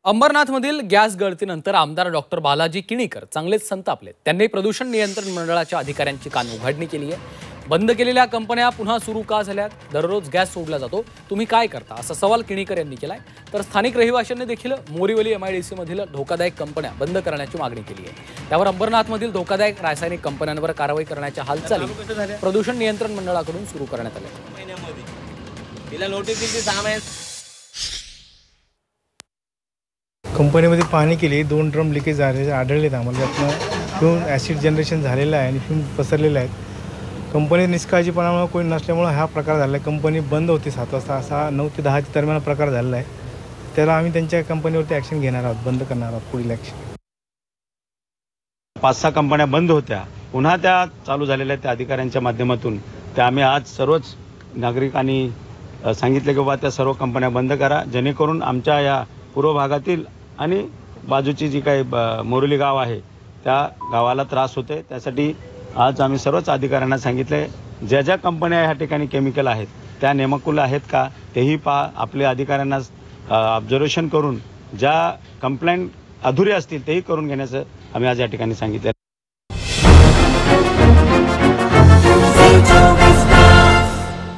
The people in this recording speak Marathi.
अंबरनाथमधील गॅस गळतीनंतर आमदार डॉक्टर बालाजी किणीकर चांगलेच संतापले। त्यांनी प्रदूषण नियंत्रण मंडळाच्या अधिकाऱ्यांची कानउघाडणी केली आहे। बंद केलेल्या कंपन्या पुन्हा सुरू का झाल्यात? दररोज गॅस सोडला जातो, तुम्ही काय करता, असा सवाल किणीकर यांनी केलाय। तर स्थानिक रहिवाशांनी देखील मोरीवली MIDC मधील धोकादायक कंपन्या बंद करण्याची मागणी केली आहे। त्यावर अंबरनाथमधील धोकादायक रासायनिक कंपन्यांवर कारवाई करण्याच्या हालचाली प्रदूषण नियंत्रण मंडळाकडून सुरू करण्यात आल्या। कंपनीमध्ये पाहणी केली, 2 ड्रम लिकेज आढळलेत आम्हाला। त्यातनं फ्यूम ॲसिड जनरेशन झालेलं आहे आणि फ्यूम पसरलेले आहेत। कंपनी निष्काळजीपणामुळे कोणी नसल्यामुळे हा प्रकार झाला आहे। कंपनी बंद होती 7 वाजता, असा 9 ते 10 दरम्यान प्रकार झालेला आहे। त्याला आम्ही त्यांच्या कंपनीवरती ॲक्शन घेणार आहोत, बंद करणार आहोत पुढील ॲक्शन। 5-6 कंपन्या बंद होत्या, पुन्हा त्या चालू झालेल्या त्या अधिकाऱ्यांच्या माध्यमातून त्या आम्ही आज सर्वच नागरिकांनी सांगितले की बाबा त्या सर्व कंपन्या बंद करा, जेणेकरून आमच्या या पूर्व भागातील आणि बाजूची जी काही मोरोली गाव आहे त्या गावाला त्रास होते। त्यासाठी आज आम्ही सर्वच अधिकाऱ्यांना सांगितले, ज्या ज्या कंपन्या ह्या ठिकाणी केमिकल आहेत त्या नेमाकुल आहेत का तेही आपल्या अधिकाऱ्यांना ऑब्झर्वेशन करून ज्या कंप्लेंट अधुरे असतील तेही करून घेण्याचं आम्ही आज या ठिकाणी सांगितलं।